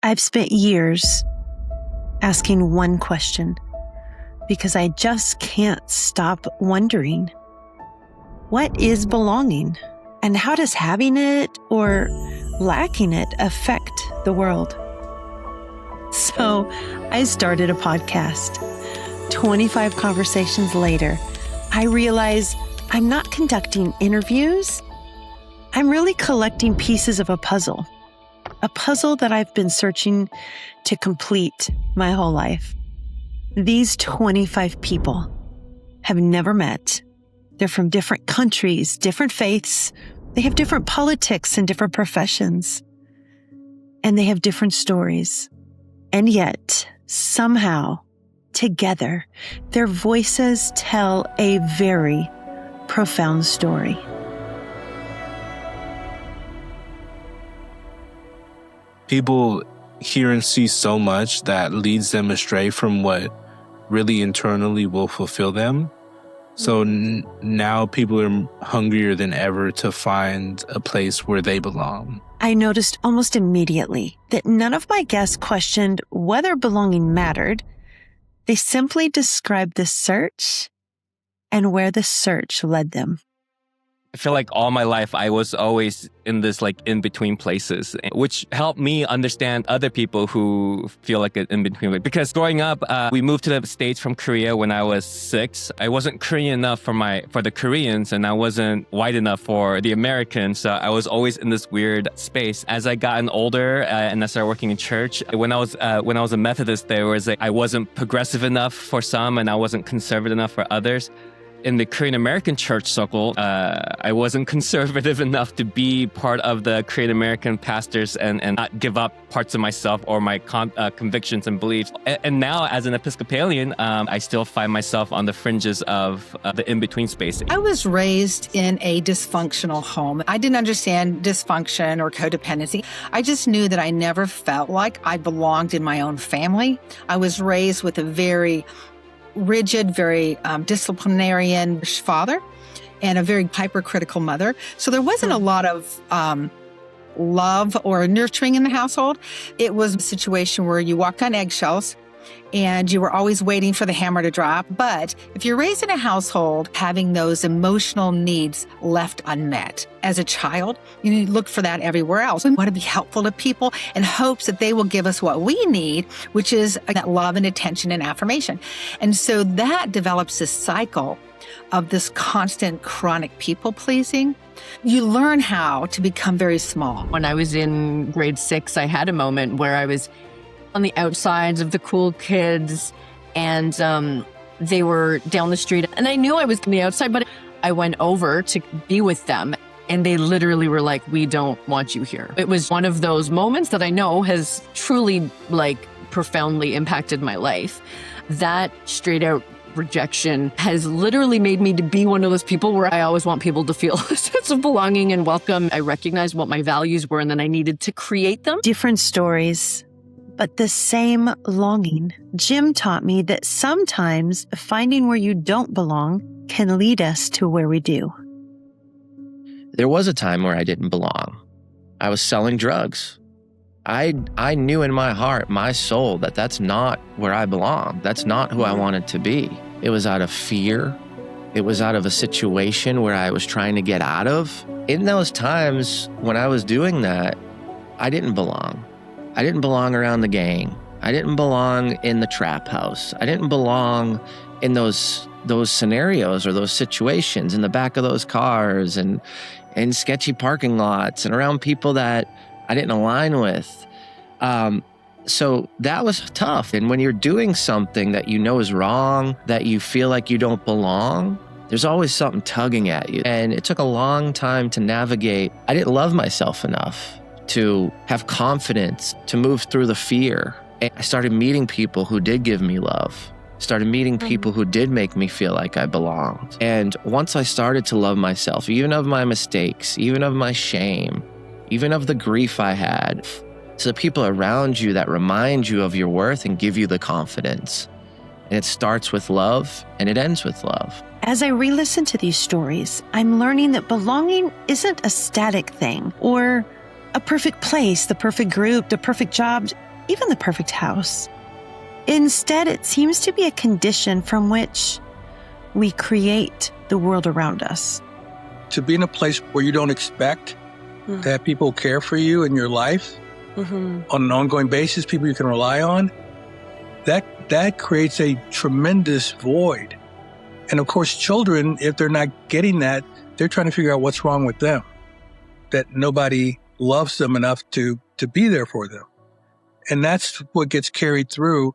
I've spent years asking one question because I just can't stop wondering, what is belonging? And how does having it or lacking it affect the world? So I started a podcast. 25 conversations later, I realize I'm not conducting interviews. I'm really collecting pieces of a puzzle that I've been searching to complete my whole life. These 25 people have never met. They're from different countries, different faiths. They have different politics and different professions. And they have different stories. And yet, somehow, together, their voices tell a very profound story. People hear and see so much that leads them astray from what really internally will fulfill them. So now people are hungrier than ever to find a place where they belong. I noticed almost immediately that none of my guests questioned whether belonging mattered. They simply described the search and where the search led them. I feel like all my life I was always in this in-between places, which helped me understand other people who feel like an in-between. Because growing up, we moved to the States from Korea when I was 6. I wasn't Korean enough for the Koreans, and I wasn't white enough for the Americans. So I was always in this weird space. As I gotten older and I started working in church, when I was a Methodist, there was I wasn't progressive enough for some, and I wasn't conservative enough for others. In the Korean American church circle, I wasn't conservative enough to be part of the Korean American pastors and not give up parts of myself or my convictions and beliefs. And now, as an Episcopalian, I still find myself on the fringes of the in-between space. I was raised in a dysfunctional home. I didn't understand dysfunction or codependency. I just knew that I never felt like I belonged in my own family. I was raised with a very rigid, very disciplinarian father and a very hypercritical mother. So there wasn't a lot of love or nurturing in the household. It was a situation where you walked on eggshells and you were always waiting for the hammer to drop. But if you're raised in a household having those emotional needs left unmet as a child, you look for that everywhere else. We want to be helpful to people in hopes that they will give us what we need, which is that love and attention and affirmation. And so that develops this cycle of this constant chronic people pleasing. You learn how to become very small. When I was in grade 6, I had a moment where I was on the outsides of the cool kids, and they were down the street, and I knew I was on the outside, but I went over to be with them, and they literally were like, "We don't want you here." It was one of those moments that I know has truly profoundly impacted my life. That straight out rejection has literally made me to be one of those people where I always want people to feel a sense of belonging and welcome. I recognized what my values were, and then I needed to create them. Different stories, but the same longing. Jim taught me that sometimes finding where you don't belong can lead us to where we do. There was a time where I didn't belong. I was selling drugs. I knew in my heart, my soul, that that's not where I belong. That's not who I wanted to be. It was out of fear. It was out of a situation where I was trying to get out of. In those times when I was doing that, I didn't belong. I didn't belong around the gang. I didn't belong in the trap house. I didn't belong in those scenarios or those situations, in the back of those cars and in sketchy parking lots and around people that I didn't align with. So that was tough. And when you're doing something that you know is wrong, that you feel like you don't belong, there's always something tugging at you. And it took a long time to navigate. I didn't love myself enough to have confidence, to move through the fear. And I started meeting people who did give me love. Started meeting people who did make me feel like I belonged. And once I started to love myself, even of my mistakes, even of my shame, even of the grief I had, to the people around you that remind you of your worth and give you the confidence. And it starts with love and it ends with love. As I re-listen to these stories, I'm learning that belonging isn't a static thing or a perfect place, the perfect group, the perfect job. even the perfect house. Instead, it seems to be a condition from which we create the world around us. To be in a place where you don't expect to have people care for you in your life on an ongoing basis, people you can rely on, that creates a tremendous void. And of course, children, if they're not getting that, they're trying to figure out what's wrong with them, that nobody loves them enough to be there for them. And that's what gets carried through,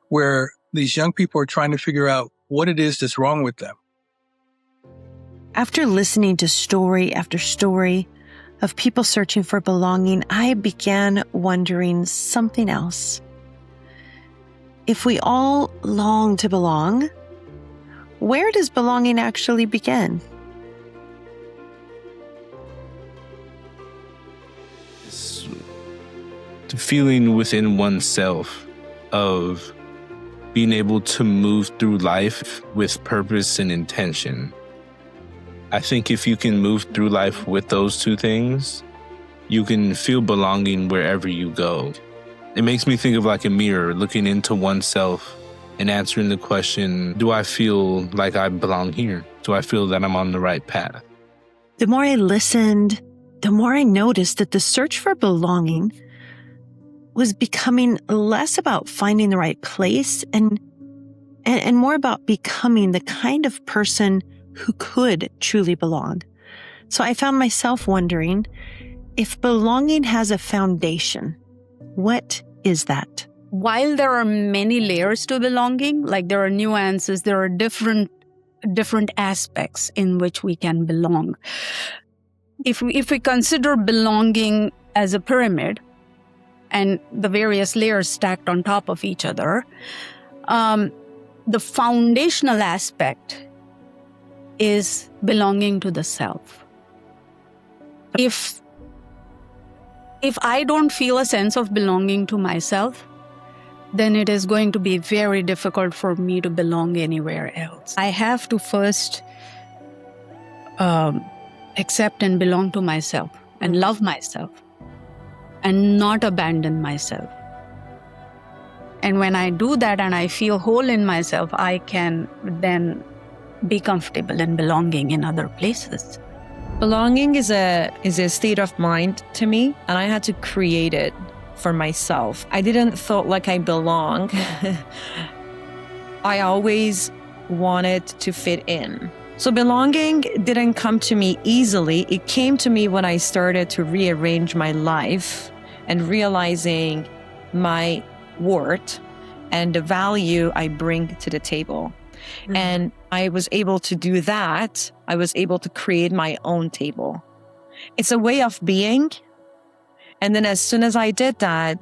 where these young people are trying to figure out what it is that's wrong with them. After listening to story after story of people searching for belonging, I began wondering something else. If we all long to belong, where does belonging actually begin? It's the feeling within oneself of being able to move through life with purpose and intention. I think if you can move through life with those two things, you can feel belonging wherever you go. It makes me think of like a mirror, looking into oneself and answering the question, do I feel like I belong here? Do I feel that I'm on the right path? The more I listened, the more I noticed that the search for belonging was becoming less about finding the right place and more about becoming the kind of person who could truly belong. So I found myself wondering, if belonging has a foundation, what is that? While there are many layers to belonging, like there are nuances, there are different aspects in which we can belong. If we consider belonging as a pyramid and the various layers stacked on top of each other, the foundational aspect is belonging to the self. If I don't feel a sense of belonging to myself, then it is going to be very difficult for me to belong anywhere else. I have to first accept and belong to myself and love myself and not abandon myself. And when I do that and I feel whole in myself, I can then be comfortable in belonging in other places. Belonging is a state of mind to me, and I had to create it for myself. I didn't feel like I belong. I always wanted to fit in. So belonging didn't come to me easily. It came to me when I started to rearrange my life and realizing my worth and the value I bring to the table. Mm-hmm. And I was able to do that. I was able to create my own table. It's a way of being. And then as soon as I did that,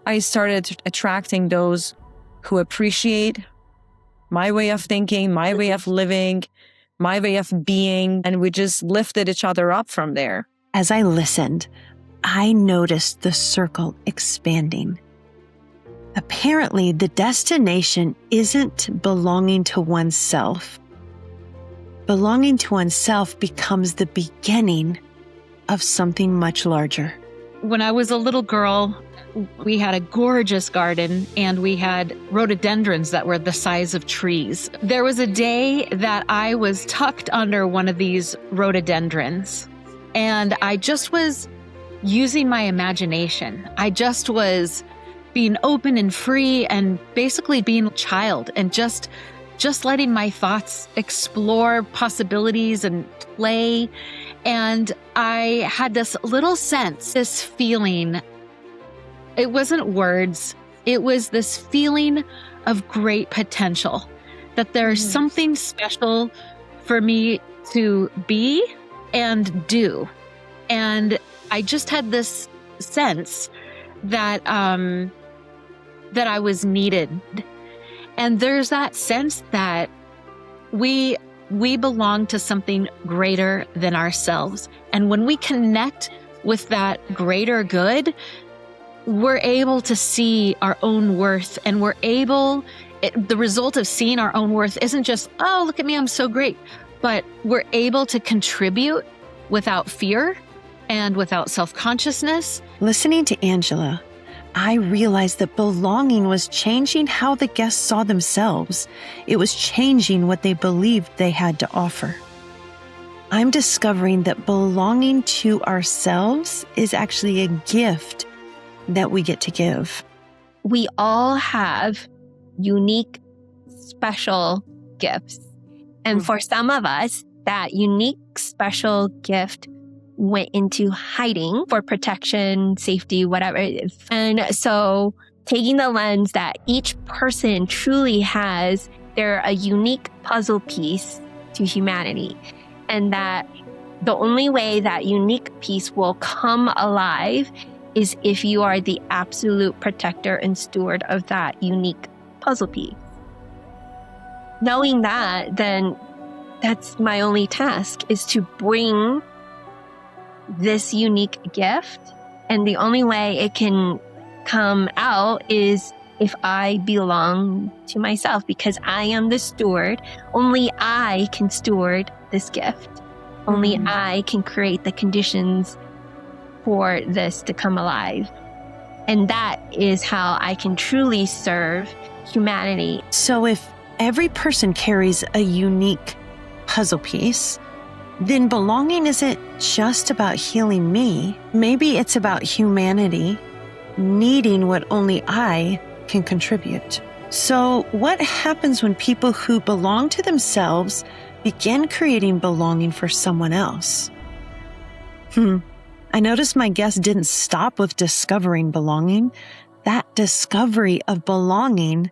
I started attracting those who appreciate my way of thinking, my way of living, my way of being. And we just lifted each other up from there. As I listened, I noticed the circle expanding. Apparently, the destination isn't belonging to oneself. Belonging to oneself becomes the beginning of something much larger. When I was a little girl, we had a gorgeous garden and we had rhododendrons that were the size of trees. There was a day that I was tucked under one of these rhododendrons and I just was using my imagination. I just was being open and free and basically being a child and just letting my thoughts explore possibilities and play. And I had this little sense, this feeling. It wasn't words. It was this feeling of great potential, that there's something special for me to be and do. And I just had this sense that that I was needed. And there's that sense that we belong to something greater than ourselves. And when we connect with that greater good, we're able to see our own worth, and the result of seeing our own worth isn't just, oh, look at me, I'm so great, but we're able to contribute without fear and without self-consciousness. Listening to Angela, I realized that belonging was changing how the guests saw themselves. It was changing what they believed they had to offer. I'm discovering that belonging to ourselves is actually a gift that we get to give. We all have unique, special gifts. And for some of us, that unique, special gift went into hiding for protection, safety, whatever it is. And so taking the lens that each person truly has, they're a unique puzzle piece to humanity. And that the only way that unique piece will come alive is if you are the absolute protector and steward of that unique puzzle piece. Knowing that, then that's my only task, is to bring this unique gift. And the only way it can come out is if I belong to myself, because I am the steward. Only I can steward this gift. Only I can create the conditions for this to come alive. And that is how I can truly serve humanity. So if every person carries a unique puzzle piece, then belonging isn't just about healing me. Maybe it's about humanity needing what only I can contribute. So what happens when people who belong to themselves begin creating belonging for someone else? I noticed my guest didn't stop with discovering belonging. That discovery of belonging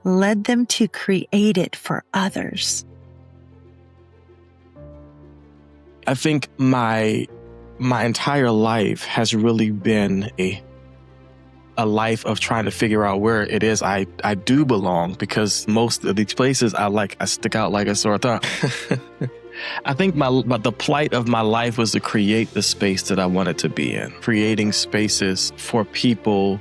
led them to create it for others. I think my entire life has really been a life of trying to figure out where it is I do belong, because most of these places I stick out like a sore thumb. I think the plight of my life was to create the space that I wanted to be in, creating spaces for people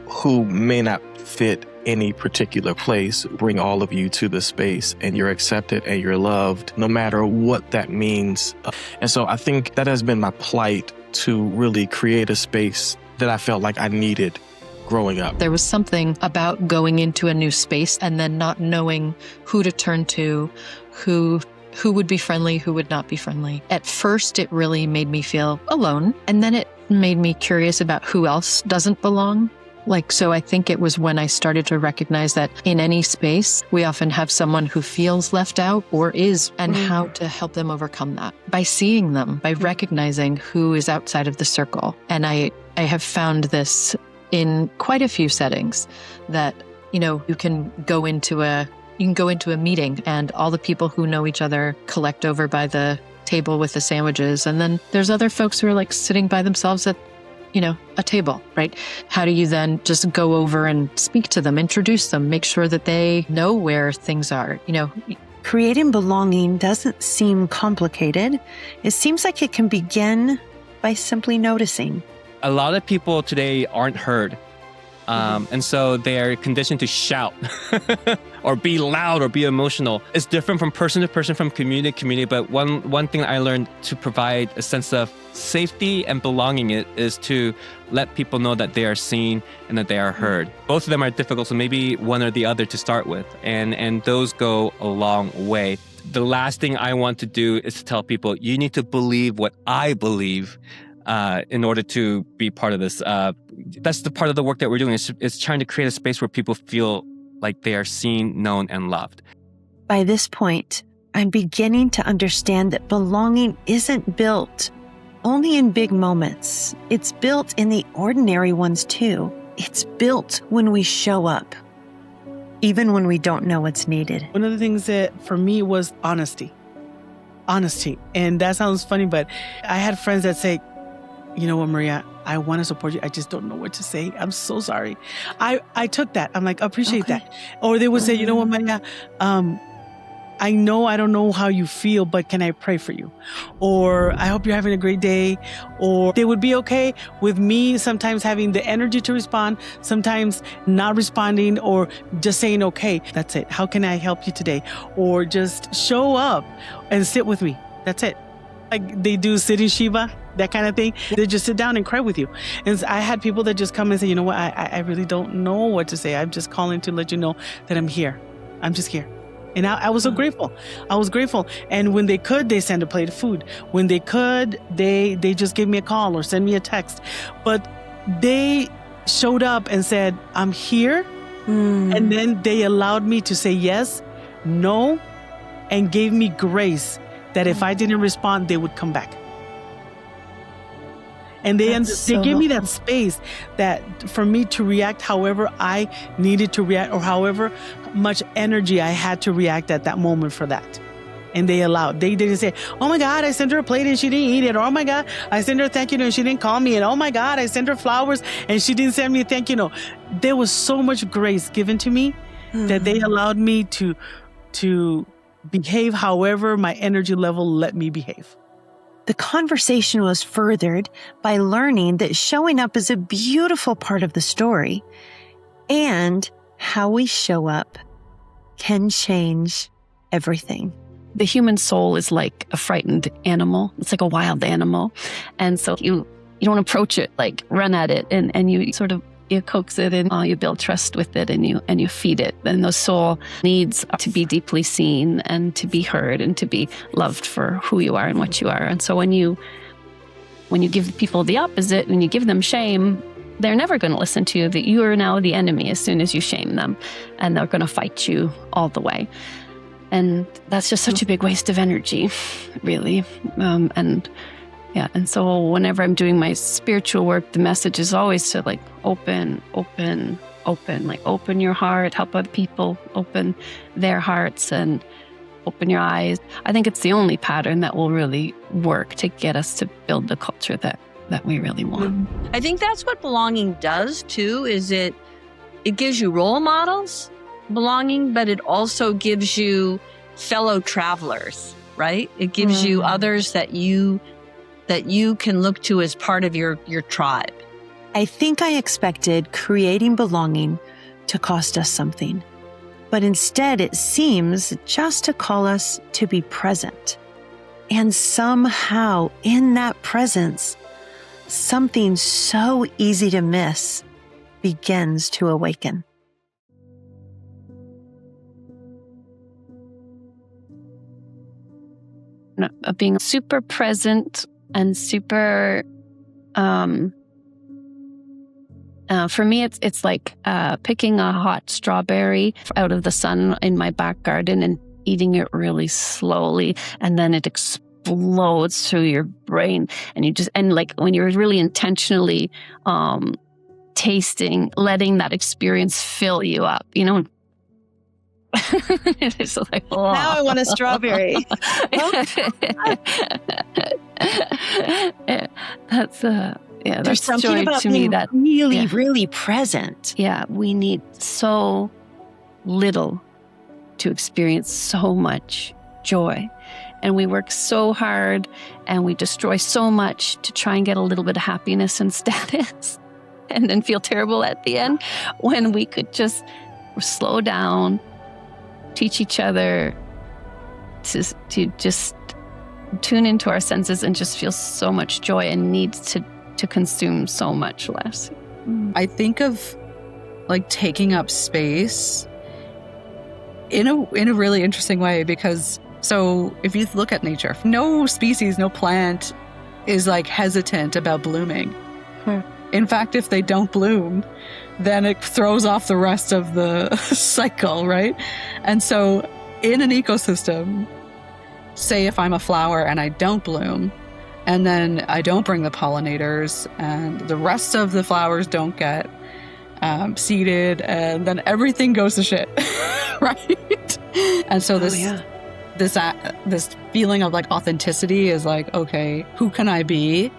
who may not fit any particular place, bring all of you to the space, and you're accepted and you're loved, no matter what that means. And so I think that has been my plight, to really create a space that I felt like I needed growing up. There was something about going into a new space and then not knowing who to turn to, who would be friendly, who would not be friendly. At first, it really made me feel alone, and then it made me curious about who else doesn't belong. So I think it was when I started to recognize that in any space, we often have someone who feels left out or is, and how to help them overcome that by seeing them, by recognizing who is outside of the circle. And I have found this in quite a few settings, that, you can go into a meeting and all the people who know each other collect over by the table with the sandwiches. And then there's other folks who are sitting by themselves at a table, right? How do you then just go over and speak to them, introduce them, make sure that they know where things are, Creating belonging doesn't seem complicated. It seems like it can begin by simply noticing. A lot of people today aren't heard. And so they're conditioned to shout or be loud or be emotional. It's different from person to person, from community to community. But one thing I learned to provide a sense of safety and belonging is to let people know that they are seen and that they are heard. Both of them are difficult, so maybe one or the other to start with. And those go a long way. The last thing I want to do is to tell people, you need to believe what I believe in order to be part of this. That's the part of the work that we're doing, is trying to create a space where people feel like they are seen, known, and loved. By this point, I'm beginning to understand that belonging isn't built only in big moments. It's built in the ordinary ones too. It's built when we show up, even when we don't know what's needed. One of the things that for me was honesty. And that sounds funny, but I had friends that say, you know what, Maria, I want to support you. I just don't know what to say. I'm so sorry. I took that. I'm like, appreciate that. Or they would say, you know what, Maria, I know I don't know how you feel, but can I pray for you? Or I hope you're having a great day. Or they would be okay with me sometimes having the energy to respond, sometimes not responding, or just saying, okay, that's it. How can I help you today? Or just show up and sit with me. That's it. Like they do sitting Shiva. that kind of thing. They just sit down and cry with you. And I had people that just come and say, you know what, I really don't know what to say. I'm just calling to let you know that I'm here. I'm just here. And I was so grateful. I was grateful. And when they could, they send a plate of food. When they could, they just give me a call or send me a text. But they showed up and said, I'm here. And then they allowed me to say yes, no, and gave me grace that if I didn't respond, they would come back. And they gave me that space that for me to react however I needed to react or however much energy I had to react at that moment for that. And they allowed. They didn't say, oh my God, I sent her a plate and she didn't eat it. Or oh my God, I sent her a thank you note and she didn't call me. And oh my God, I sent her flowers and she didn't send me a thank you note. There was so much grace given to me that they allowed me to behave however my energy level let me behave. The conversation was furthered by learning that showing up is a beautiful part of the story, and how we show up can change everything. The human soul is like a frightened animal. It's like a wild animal. And so you don't approach it, like run at it, and you sort of you coax it in, you build trust with it, and you feed it. And the soul needs to be deeply seen and to be heard and to be loved for who you are and what you are. And so when you give people the opposite, when you give them shame, they're never going to listen to you. That you are now the enemy as soon as you shame them, and they're going to fight you all the way. And that's just such a big waste of energy, really. And so whenever I'm doing my spiritual work, the message is always to like open, like open your heart, help other people open their hearts and open your eyes. I think it's the only pattern that will really work to get us to build the culture that we really want. I think that's what belonging does too, is it gives you role models, belonging, but it also gives you fellow travelers, right? It gives you others that you can look to as part of your tribe. I think I expected creating belonging to cost us something, but instead it seems just to call us to be present. And somehow in that presence, something so easy to miss begins to awaken. Being super present and super, for me, it's like picking a hot strawberry out of the sun in my back garden and eating it really slowly, and then it explodes through your brain, and like when you're really intentionally tasting, letting that experience fill you up, It's like, oh. Now I want a strawberry. There's something joy about to being me that really present. Yeah, we need so little to experience so much joy. And we work so hard and we destroy so much to try and get a little bit of happiness and status and then feel terrible at the end, when we could just slow down, teach each other to just tune into our senses and just feel so much joy and need to consume so much less. I think of like taking up space in a really interesting way, because so if you look at nature, no species, no plant is like hesitant about blooming. In fact, if they don't bloom, then it throws off the rest of the cycle, right? And so in an ecosystem, say if I'm a flower and I don't bloom, and then I don't bring the pollinators, and the rest of the flowers don't get seeded, and then everything goes to shit, right? And so this feeling of like authenticity is like, okay, who can I be?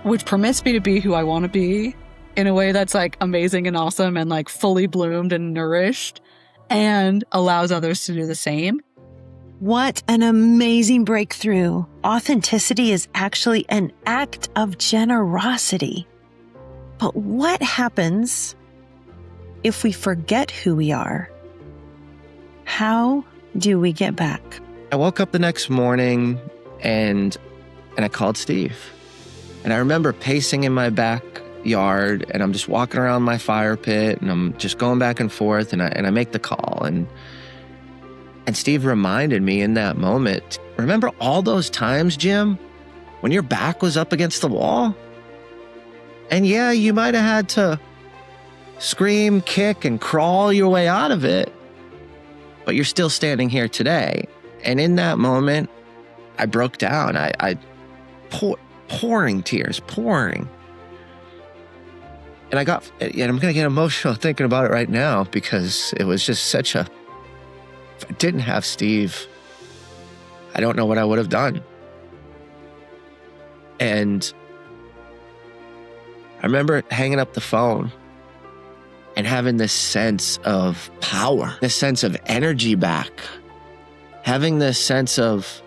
Which permits me to be who I want to be in a way that's like amazing and awesome and like fully bloomed and nourished, and allows others to do the same. What an amazing breakthrough. Authenticity is actually an act of generosity. But what happens if we forget who we are? How do we get back? I woke up the next morning and I called Steve. And I remember pacing in my backyard, and I'm just walking around my fire pit, and I'm just going back and forth, and I make the call. And Steve reminded me in that moment, remember all those times, Jim, when your back was up against the wall? And yeah, you might have had to scream, kick, and crawl your way out of it, but you're still standing here today. And in that moment, I broke down. I pouring tears. And I'm going to get emotional thinking about it right now, because it was just if I didn't have Steve, I don't know what I would have done. And I remember hanging up the phone and having this sense of power, this sense of energy back, having this sense of,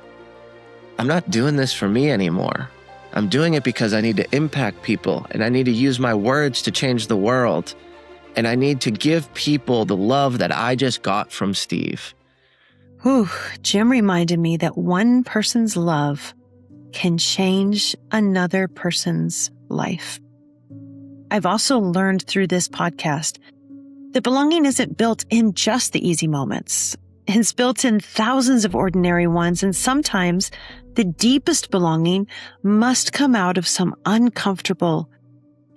I'm not doing this for me anymore. I'm doing it because I need to impact people, and I need to use my words to change the world. And I need to give people the love that I just got from Steve. Whew, Jim reminded me that one person's love can change another person's life. I've also learned through this podcast that belonging isn't built in just the easy moments. It's built in thousands of ordinary ones, and sometimes the deepest belonging must come out of some uncomfortable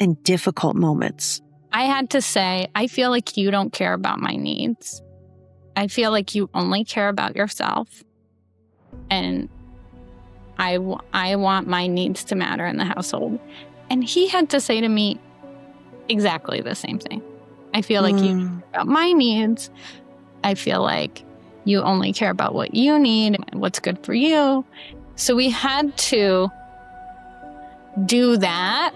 and difficult moments. I had to say, I feel like you don't care about my needs. I feel like you only care about yourself. And I want my needs to matter in the household. And he had to say to me exactly the same thing. I feel like you care about my needs. I feel like you only care about what you need and what's good for you. So we had to do that.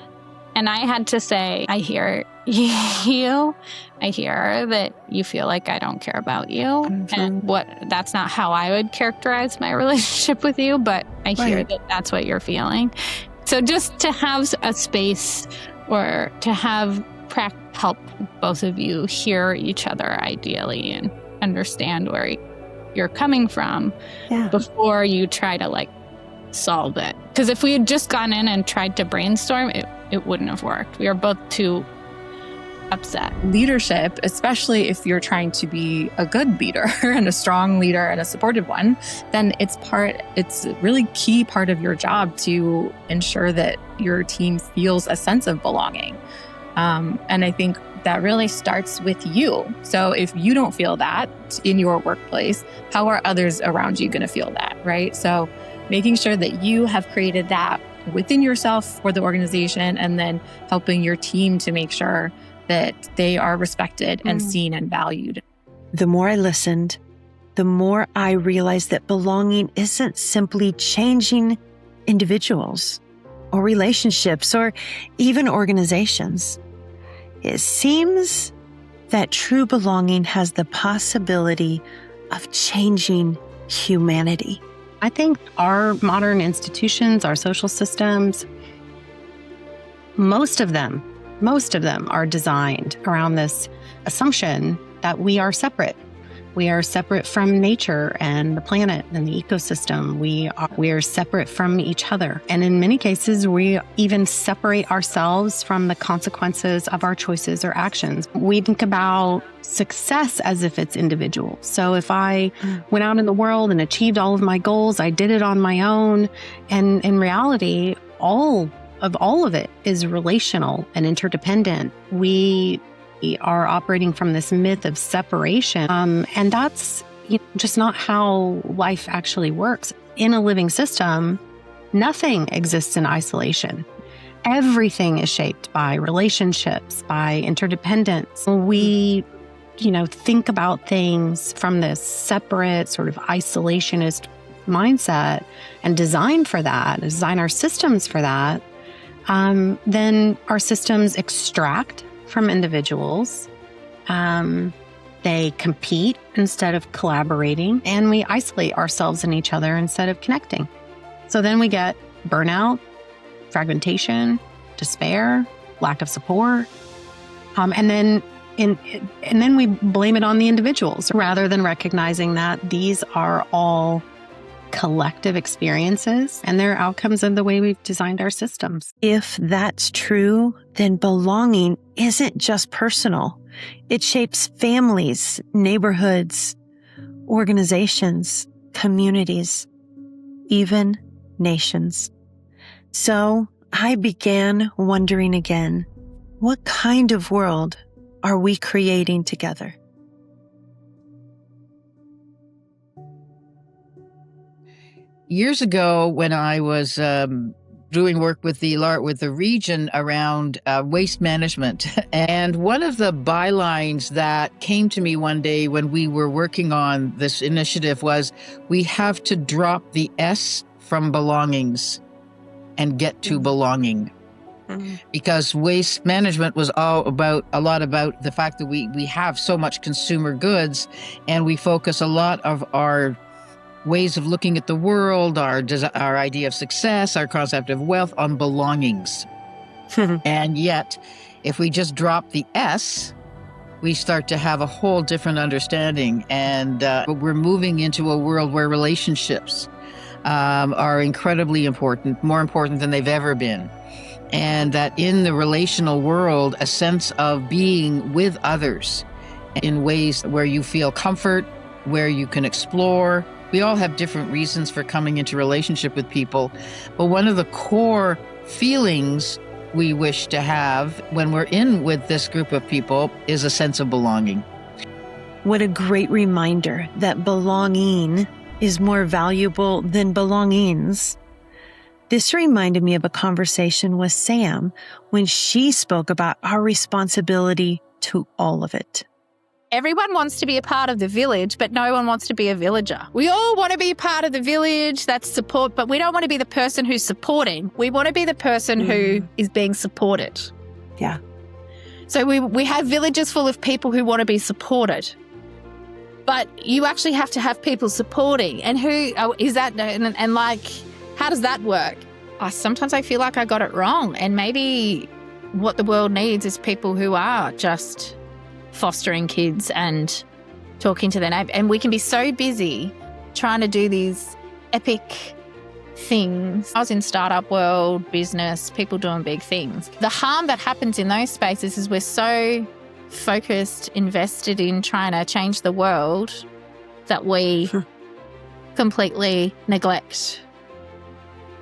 And I had to say, I hear you. I hear that you feel like I don't care about you. Mm-hmm. And that's not how I would characterize my relationship with you, but I hear that that's what you're feeling. So just to have a space or to have help both of you hear each other ideally and understand where you're coming from before you try to solve it. Because if we had just gone in and tried to brainstorm, it wouldn't have worked. We are both too upset. Leadership, especially if you're trying to be a good leader and a strong leader and a supportive one, then it's a really key part of your job to ensure that your team feels a sense of belonging. And I think that really starts with you. So if you don't feel that in your workplace, how are others around you going to feel that, right? So making sure that you have created that within yourself for the organization, and then helping your team to make sure that they are respected and seen and valued. The more I listened, the more I realized that belonging isn't simply changing individuals or relationships or even organizations. It seems that true belonging has the possibility of changing humanity. I think our modern institutions, our social systems, most of them are designed around this assumption that we are separate. We are separate from nature and the planet and the ecosystem. We are separate from each other. And in many cases, we even separate ourselves from the consequences of our choices or actions. We think about success as if it's individual. So if I went out in the world and achieved all of my goals, I did it on my own. And in reality, all of it is relational and interdependent. We are operating from this myth of separation. And that's just not how life actually works. In a living system, nothing exists in isolation. Everything is shaped by relationships, by interdependence. We, think about things from this separate sort of isolationist mindset and design our systems for that. Then our systems extract from individuals. They compete instead of collaborating, and we isolate ourselves and each other instead of connecting. So then we get burnout, fragmentation, despair, lack of support. And then we blame it on the individuals rather than recognizing that these are all collective experiences and they're outcomes of the way we've designed our systems. If that's true, then belonging isn't just personal. It shapes families, neighborhoods, organizations, communities, even nations. So I began wondering again, what kind of world are we creating together? Years ago, when I was doing work with the region around waste management, and one of the bylines that came to me one day when we were working on this initiative was, we have to drop the S from belongings and get to belonging. Because waste management was a lot about the fact that we have so much consumer goods, and we focus a lot of our ways of looking at the world, our idea of success, our concept of wealth on belongings. And yet, if we just drop the S, we start to have a whole different understanding. And we're moving into a world where relationships are incredibly important, more important than they've ever been. And that in the relational world, a sense of being with others in ways where you feel comfort, where you can explore. We all have different reasons for coming into relationship with people, but one of the core feelings we wish to have when we're in with this group of people is a sense of belonging. What a great reminder that belonging is more valuable than belongings. This reminded me of a conversation with Sam when she spoke about our responsibility to all of it. Everyone wants to be a part of the village, but no one wants to be a villager. We all want to be part of the village, that's support, but we don't want to be the person who's supporting. We want to be the person who is being supported. Yeah. So we have villages full of people who want to be supported. But you actually have to have people supporting. And who is that? And like, how does that work? Sometimes I feel like I got it wrong. And maybe what the world needs is people who are just fostering kids and talking to their neighbor. And we can be so busy trying to do these epic things. I was in startup world, business, people doing big things. The harm that happens in those spaces is we're so focused, invested in trying to change the world that we completely neglect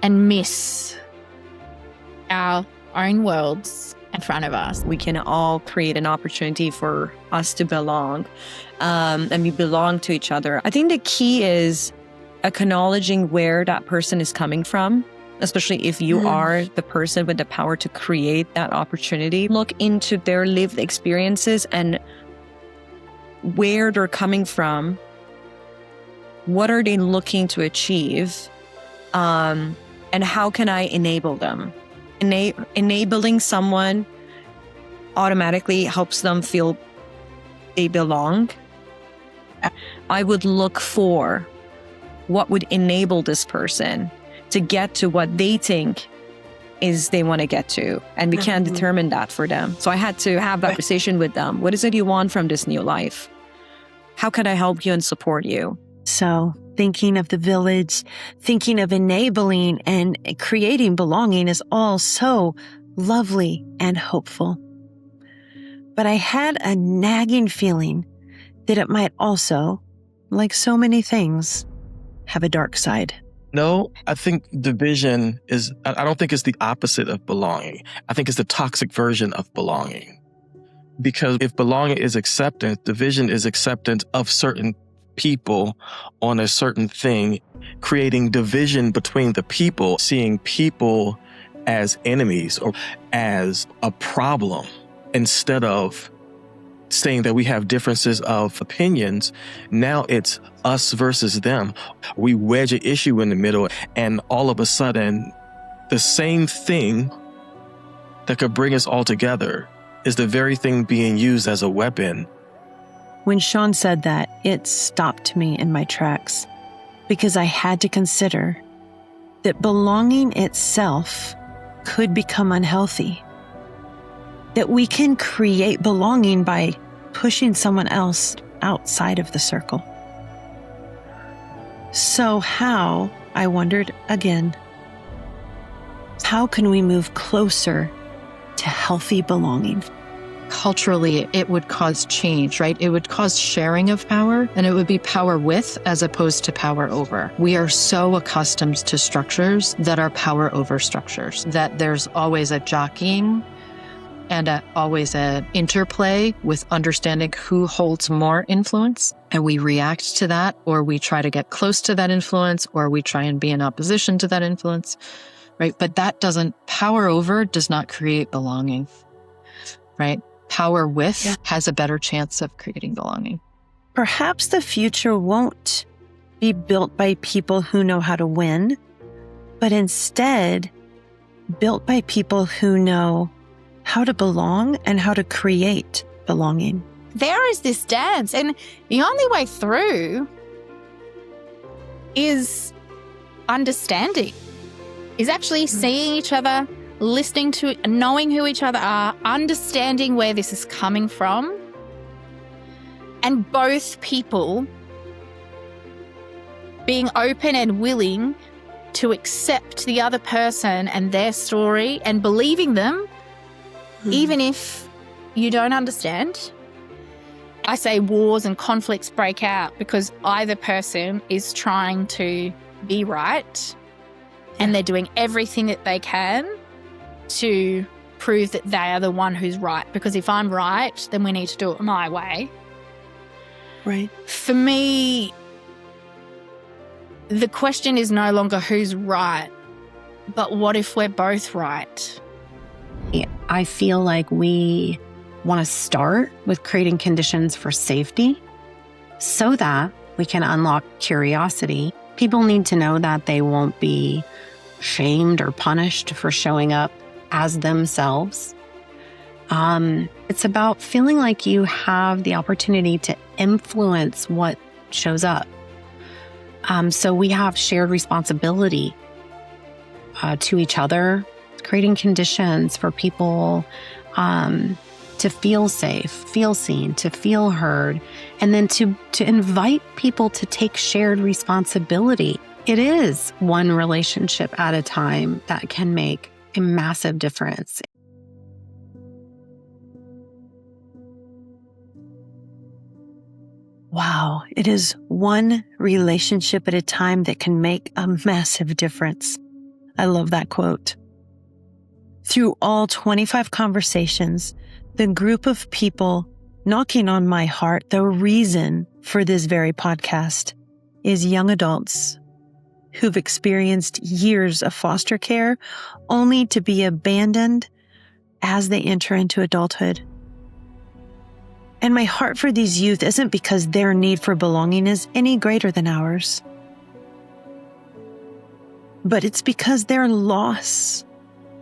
and miss our own worlds in front of us. We can all create an opportunity for us to belong, and we belong to each other. I think the key is acknowledging where that person is coming from, especially if you are the person with the power to create that opportunity. Look into their lived experiences and where they're coming from. What are they looking to achieve? And how can I enable them? Enabling someone automatically helps them feel they belong. I would look for what would enable this person to get to what they think is they want to get to. And we can't determine that for them. So I had to have that conversation with them. What is it you want from this new life? How can I help you and support you? So thinking of the village, thinking of enabling and creating belonging is all so lovely and hopeful. But I had a nagging feeling that it might also, like so many things, have a dark side. No, I think division is, I don't think it's the opposite of belonging. I think it's the toxic version of belonging. Because if belonging is acceptance, division is acceptance of certain people on a certain thing, creating division between the people, seeing people as enemies or as a problem instead of saying that we have differences of opinions. Now it's us versus them. We wedge an issue in the middle, and all of a sudden, the same thing that could bring us all together is the very thing being used as a weapon. When Sean said that, it stopped me in my tracks because I had to consider that belonging itself could become unhealthy. That we can create belonging by pushing someone else outside of the circle. So how, I wondered again, how can we move closer to healthy belonging? Culturally, it would cause change, right? It would cause sharing of power, and it would be power with as opposed to power over. We are so accustomed to structures that are power over structures, that there's always a jockeying and always an interplay with understanding who holds more influence. And we react to that, or we try to get close to that influence, or we try and be in opposition to that influence, right? But power over does not create belonging, right? Power with has a better chance of creating belonging. Perhaps the future won't be built by people who know how to win, but instead built by people who know how to belong and how to create belonging. There is this dance, and the only way through is understanding, is actually seeing each other, listening to, knowing who each other are, understanding where this is coming from, and both people being open and willing to accept the other person and their story and believing them, even if you don't understand. I say wars and conflicts break out because either person is trying to be right and they're doing everything that they can to prove that they are the one who's right. Because if I'm right, then we need to do it my way. Right. For me, the question is no longer who's right, but what if we're both right? I feel like we want to start with creating conditions for safety so that we can unlock curiosity. People need to know that they won't be shamed or punished for showing up as themselves. It's about feeling like you have the opportunity to influence what shows up. So we have shared responsibility to each other, creating conditions for people to feel safe, feel seen, to feel heard, and then to invite people to take shared responsibility. It is one relationship at a time that can make a massive difference. Wow, it is one relationship at a time that can make a massive difference. I love that quote. Through all 25 conversations, the group of people knocking on my heart, the reason for this very podcast, is young adults who've experienced years of foster care only to be abandoned as they enter into adulthood. And my heart for these youth isn't because their need for belonging is any greater than ours, but it's because their loss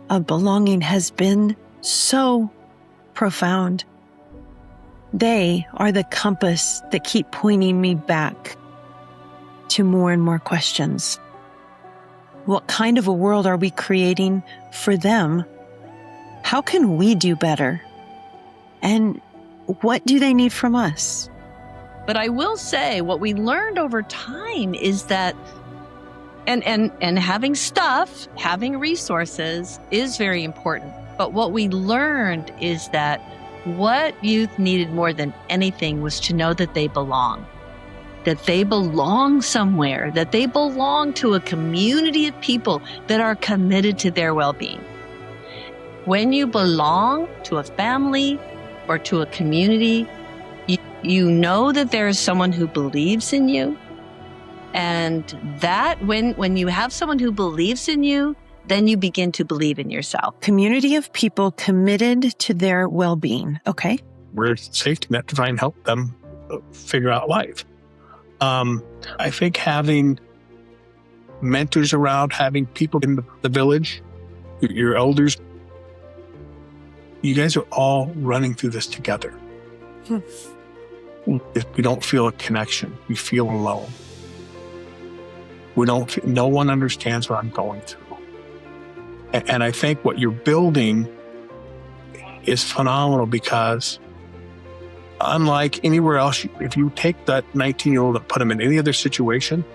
of belonging has been so profound. They are the compass that keep pointing me back to more and more questions. What kind of a world are we creating for them? How can we do better? And what do they need from us? But I will say what we learned over time is that and having stuff, having resources is very important. But what we learned is that what youth needed more than anything was to know that they belong. That they belong somewhere, that they belong to a community of people that are committed to their well-being. When you belong to a family or to a community, you know that there is someone who believes in you. And that when you have someone who believes in you, then you begin to believe in yourself. Community of people committed to their well-being. Okay. We're a safety net to try and help them figure out life. I think having mentors around, having people in the village, your elders, you guys are all running through this together. If we don't feel a connection, we feel alone. No one understands what I'm going through. And I think what you're building is phenomenal because unlike anywhere else, if you take that 19-year-old and put him in any other situation,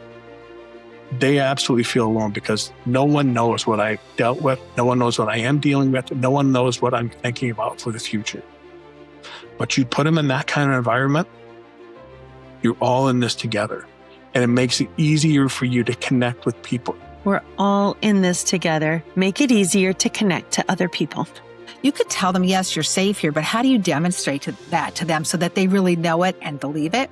they absolutely feel alone because no one knows what I dealt with. No one knows what I am dealing with. No one knows what I'm thinking about for the future. But you put them in that kind of environment, you're all in this together. And it makes it easier for you to connect with people. We're all in this together. Make it easier to connect to other people. You could tell them, yes, you're safe here, but how do you demonstrate that to them so that they really know it and believe it?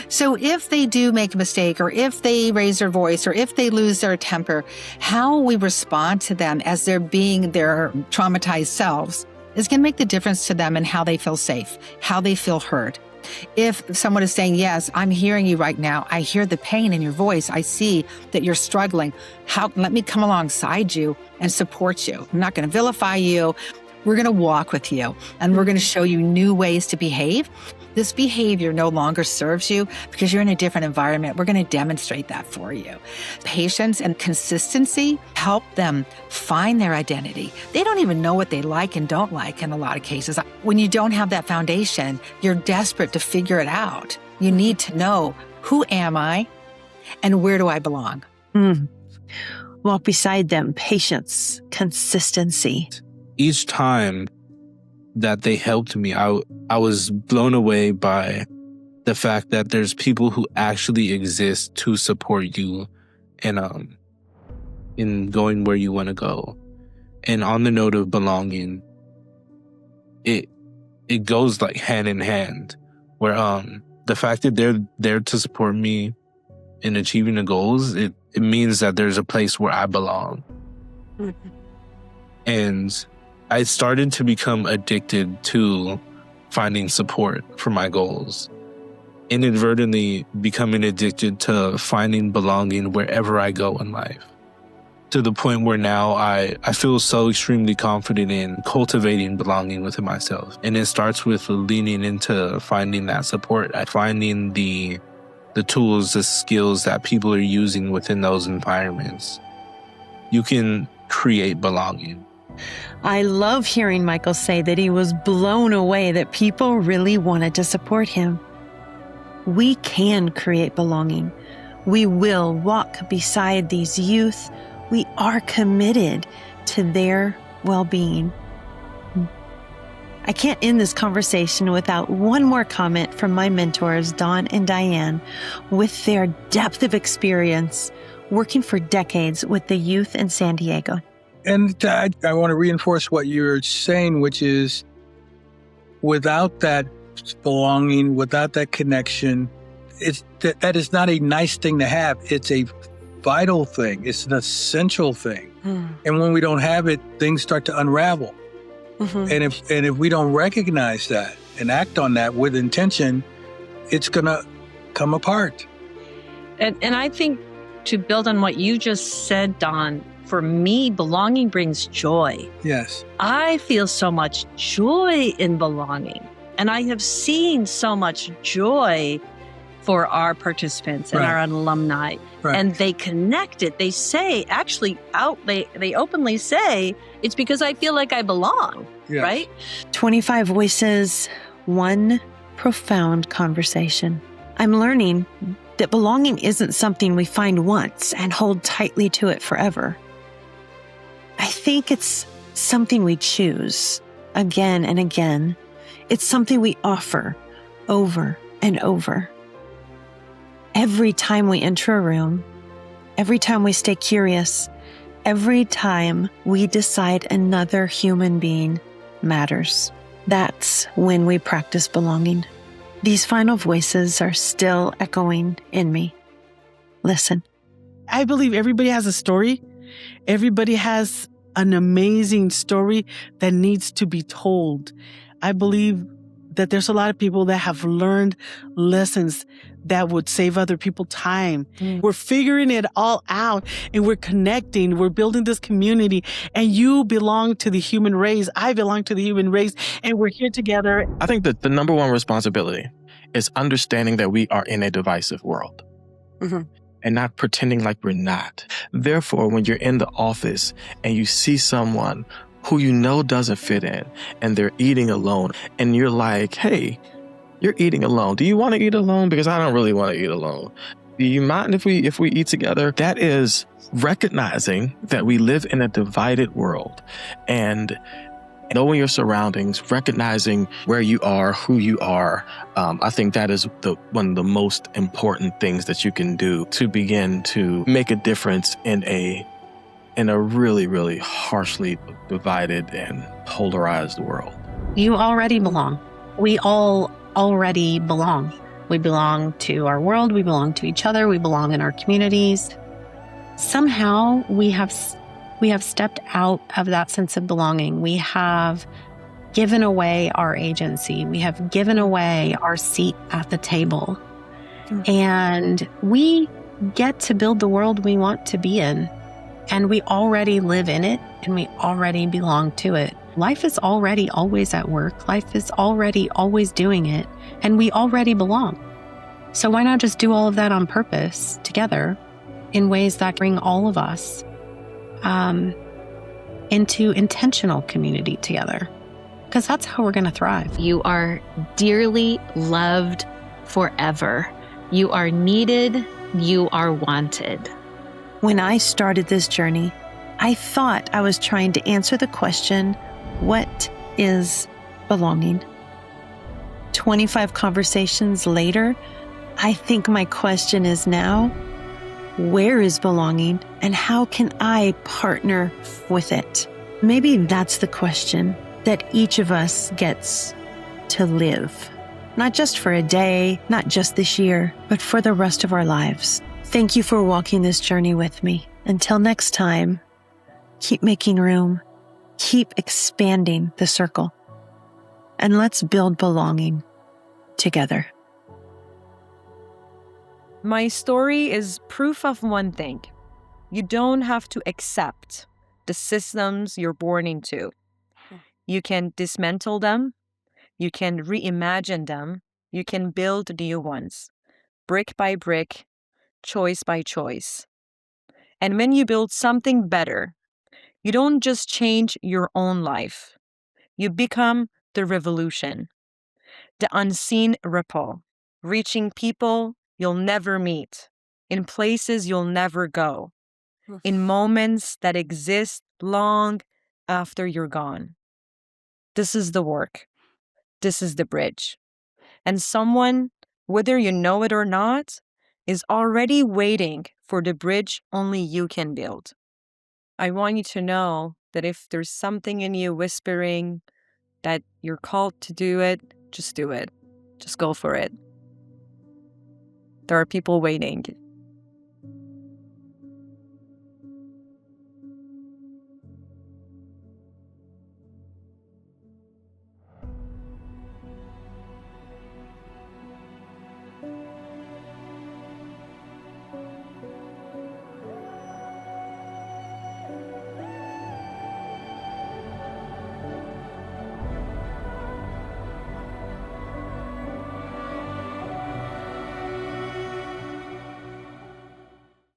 So if they do make a mistake, or if they raise their voice, or if they lose their temper, how we respond to them as they're being their traumatized selves is going to make the difference to them in how they feel safe, how they feel heard. If someone is saying, yes, I'm hearing you right now. I hear the pain in your voice. I see that you're struggling. Let me come alongside you and support you. I'm not going to vilify you. We're going to walk with you, and we're going to show you new ways to behave. This behavior no longer serves you because you're in a different environment. We're going to demonstrate that for you. Patience and consistency help them find their identity. They don't even know what they like and don't like in a lot of cases. When you don't have that foundation, you're desperate to figure it out. You need to know, who am I and where do I belong? Walk beside them, patience, consistency. Each time that they helped me, I was blown away by the fact that there's people who actually exist to support you in going where you want to go. And on the note of belonging, it goes like hand in hand, where the fact that they're there to support me in achieving the goals, it means that there's a place where I belong. And I started to become addicted to finding support for my goals, inadvertently becoming addicted to finding belonging wherever I go in life, to the point where now I feel so extremely confident in cultivating belonging within myself. And it starts with leaning into finding that support, finding the tools, the skills that people are using within those environments. You can create belonging. I love hearing Michael say that he was blown away that people really wanted to support him. We can create belonging. We will walk beside these youth. We are committed to their well-being. I can't end this conversation without one more comment from my mentors, Dawn and Diane, with their depth of experience working for decades with the youth in San Diego. And I want to reinforce what you're saying, which is without that belonging, without that connection, that is not a nice thing to have. It's a vital thing. It's an essential thing. And when we don't have it, things start to unravel. And if we don't recognize that and act on that with intention, it's going to come apart. And I think, to build on what you just said, Don, for me, belonging brings joy. Yes. I feel so much joy in belonging. And I have seen so much joy for our participants and our alumni. And they connect it. They say, actually, they openly say, it's because I feel like I belong, right? 25 voices, one profound conversation. I'm learning that belonging isn't something we find once and hold tightly to it forever. I think it's something we choose again and again. It's something we offer over and over. Every time we enter a room, every time we stay curious, every time we decide another human being matters, that's when we practice belonging. These final voices are still echoing in me. Listen. I believe everybody has a story. Everybody has an amazing story that needs to be told. I believe that there's a lot of people that have learned lessons that would save other people time. We're figuring it all out and we're connecting. We're building this community, and you belong to the human race. I belong to the human race, and we're here together. I think that the number one responsibility is understanding that we are in a divisive world. And not pretending like we're not. Therefore, when you're in the office and you see someone who you know doesn't fit in and they're eating alone, and you're like, hey, you're eating alone. Do you want to eat alone? Because I don't really want to eat alone. do you mind if we eat together? That is recognizing that we live in a divided world and knowing your surroundings, recognizing where you are, who you are. I think that is one of the most important things that you can do to begin to make a difference in a really, really harshly divided and polarized world. You already belong. We all already belong. We belong to our world. We belong to each other. We belong in our communities. Somehow we have stepped out of that sense of belonging. We have given away our agency. We have given away our seat at the table. And we get to build the world we want to be in. And we already live in it, and we already belong to it. Life is already always at work. Life is already always doing it, and we already belong. So why not just do all of that on purpose together in ways that bring all of us into intentional community together? Because that's how we're going to thrive. You are dearly loved forever. You are needed. You are wanted. When I started this journey, I thought I was trying to answer the question, what is belonging? 25 conversations later, I think my question is now, where is belonging and how can I partner with it? Maybe that's the question that each of us gets to live. Not just for a day, not just this year, but for the rest of our lives. Thank you for walking this journey with me. Until next time, keep making room, keep expanding the circle, and let's build belonging together. My story is proof of one thing. You don't have to accept the systems you're born into. You can dismantle them. You can reimagine them. You can build new ones, brick by brick, choice by choice. And when you build something better, you don't just change your own life. You become the revolution, the unseen ripple, reaching people you'll never meet, in places you'll never go, in moments that exist long after you're gone. This is the work. This is the bridge. And someone, whether you know it or not, is already waiting for the bridge only you can build. I want you to know that if there's something in you whispering that you're called to do it, just do it. Just go for it. There are people waiting.